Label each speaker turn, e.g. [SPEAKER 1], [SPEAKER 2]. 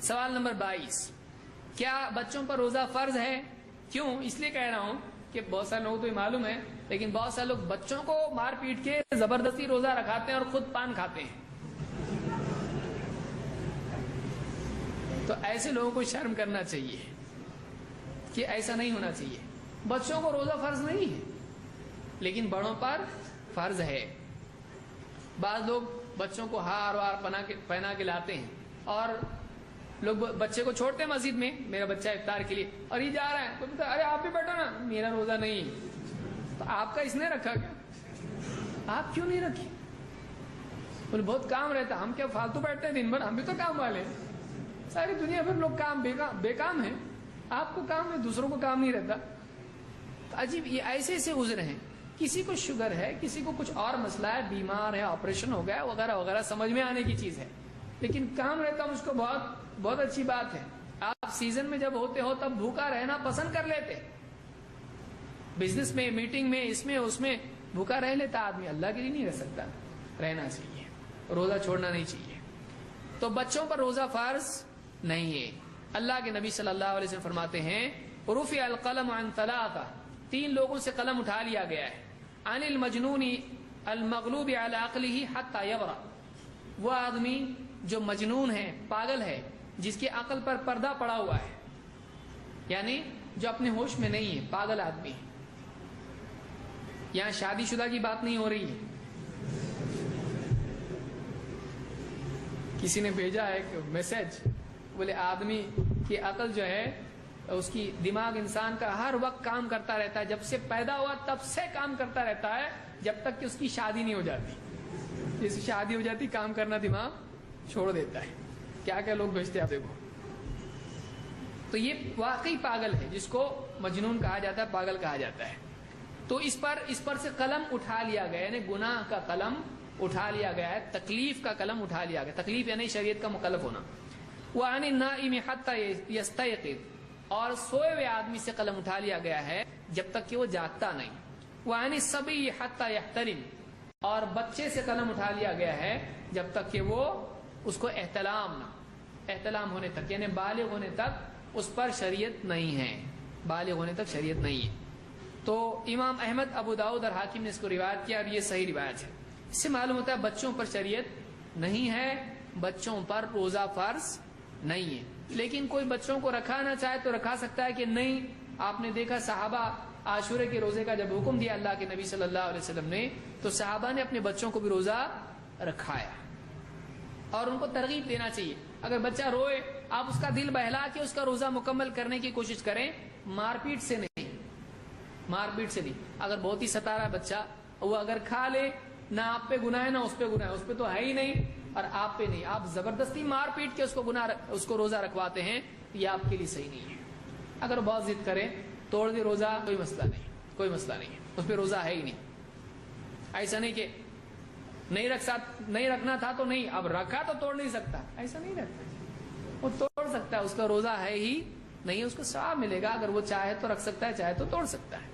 [SPEAKER 1] سوال نمبر 22، کیا بچوں پر روزہ فرض ہے؟ کیوں؟ اس لیے کہہ رہا ہوں کہ بہت سارے لوگوں کو یہ معلوم ہے، لیکن بہت سارے لوگ بچوں کو مار پیٹ کے زبردستی روزہ رکھاتے ہیں اور خود پان کھاتے ہیں. تو ایسے لوگوں کو شرم کرنا چاہیے کہ ایسا نہیں ہونا چاہیے. بچوں کو روزہ فرض نہیں ہے لیکن بڑوں پر فرض ہے. بعض لوگ بچوں کو ہار وار پہنا کے لاتے ہیں اور لوگ بچے کو چھوڑتے ہیں مسجد میں، میرا بچہ افطار کے لیے، اور یہ جا رہا ہے تو ارے آپ بھی بیٹھو نا، میرا روزہ نہیں ہے. تو آپ کا اس نے رکھا کیا؟ آپ کیوں نہیں رکھے؟ بولے بہت کام رہتا، ہم کیا فالتو بیٹھتے ہیں دن بھر؟ ہم بھی تو کام والے ہیں. ساری دنیا بھر لوگ کام بے کام ہیں، آپ کو کام ہے، دوسروں کو کام نہیں رہتا. تو عجیب، یہ ایسے ایسے عذر ہیں. کسی کو شوگر ہے، کسی کو کچھ اور مسئلہ ہے، بیمار ہے، آپریشن ہو گیا وغیرہ وغیرہ، سمجھ میں آنے کی چیز ہے. لیکن کام رہتا مجھ کو بہت اچھی بات ہے. آپ سیزن میں جب ہوتے ہو تب بھوکا رہنا پسند کر لیتے، بزنس میں، میٹنگ میں، اس میں بھوکا رہ لیتا آدمی. اللہ کے لیے نہیں رہ سکتا، رہنا چاہیے، روزہ چھوڑنا نہیں چاہیے. تو بچوں پر روزہ فرض نہیں ہے. اللہ کے نبی صلی اللہ علیہ وسلم فرماتے ہیں رفع القلم عن ثلاثہ، 3 لوگوں سے قلم اٹھا لیا گیا ہے. عن المجنون المغلوب على عقله حتى يبرأ، وہ آدمی جو مجنون ہے، پاگل ہے، جس کی عقل پر پردہ پڑا ہوا ہے، یعنی جو اپنے ہوش میں نہیں ہے، پاگل آدمی. یہاں شادی شدہ کی بات نہیں ہو رہی ہے. کسی نے بھیجا ہے کہ میسج، بولے آدمی کی عقل جو ہے، اس کی دماغ انسان کا ہر وقت کام کرتا رہتا ہے، جب سے پیدا ہوا تب سے کام کرتا رہتا ہے جب تک کہ اس کی شادی نہیں ہو جاتی. جیسے شادی ہو جاتی کام کرنا دماغ چھوڑ دیتا ہے. کیا کیا لوگ بھیجتے ہیں آپ دیکھو. تو یہ واقعی پاگل ہے، جس کو مجنون کہا جاتا ہے، پاگل کہا جاتا ہے. تو اس پر سے قلم اٹھا لیا گیا، یعنی گناہ کا قلم اٹھا لیا گیا ہے، تکلیف کا قلم اٹھا لیا گیا. تکلیف یعنی شریعت کا مکلف ہونا. وعن النائم حتی یستیقظ، اور سوئے ہوئے آدمی سے قلم اٹھا لیا گیا ہے جب تک کہ وہ جاگتا نہیں. وعن الصبی حتی یحتلم، اور بچے سے قلم اٹھا لیا گیا ہے جب تک کہ وہ اس کو احتلام ہونے تک، یعنی بالغ ہونے تک اس پر شریعت نہیں ہے. بالغ ہونے تک شریعت نہیں ہے. تو امام احمد، ابو داؤد اور حاکم نے اس کو روایت کیا، اور یہ صحیح روایت ہے. اس سے معلوم ہوتا ہے بچوں پر شریعت نہیں ہے، بچوں پر روزہ فرض نہیں ہے. لیکن کوئی بچوں کو رکھانا چاہے تو رکھا سکتا ہے کہ نہیں. آپ نے دیکھا صحابہ عاشورے کے روزے کا جب حکم دیا اللہ کے نبی صلی اللہ علیہ وسلم نے، تو صحابہ نے اپنے بچوں کو بھی روزہ رکھایا، اور ان کو ترغیب دینا چاہیے. اگر بچہ روئے، آپ اس کا دل بہلا کے اس کا روزہ مکمل کرنے کی کوشش کریں، مار پیٹ سے نہیں. مار پیٹ سے نہیں. اگر بہت ہی ستا رہا بچہ، وہ اگر کھا لے، نہ آپ پہ گناہ ہے نہ اس پہ گناہ ہے، اس پہ تو ہے ہی نہیں اور آپ پہ نہیں، آپ زبردستی مار پیٹ کے اس کو روزہ رکھواتے ہیں، یہ آپ کے لیے صحیح نہیں ہے. اگر بہت ضد کرے، توڑ دے روزہ، کوئی مسئلہ نہیں، کوئی مسئلہ نہیں ہے، اس پہ روزہ ہے ہی نہیں. ایسا نہیں کہ نہیں رکھنا تھا تو نہیں، اب رکھا تو توڑ نہیں سکتا، ایسا نہیں رکھتا. وہ توڑ سکتا ہے، اس کا روزہ ہے ہی نہیں، اس کو ثواب ملے گا. اگر وہ چاہے تو رکھ سکتا ہے، چاہے تو توڑ سکتا ہے.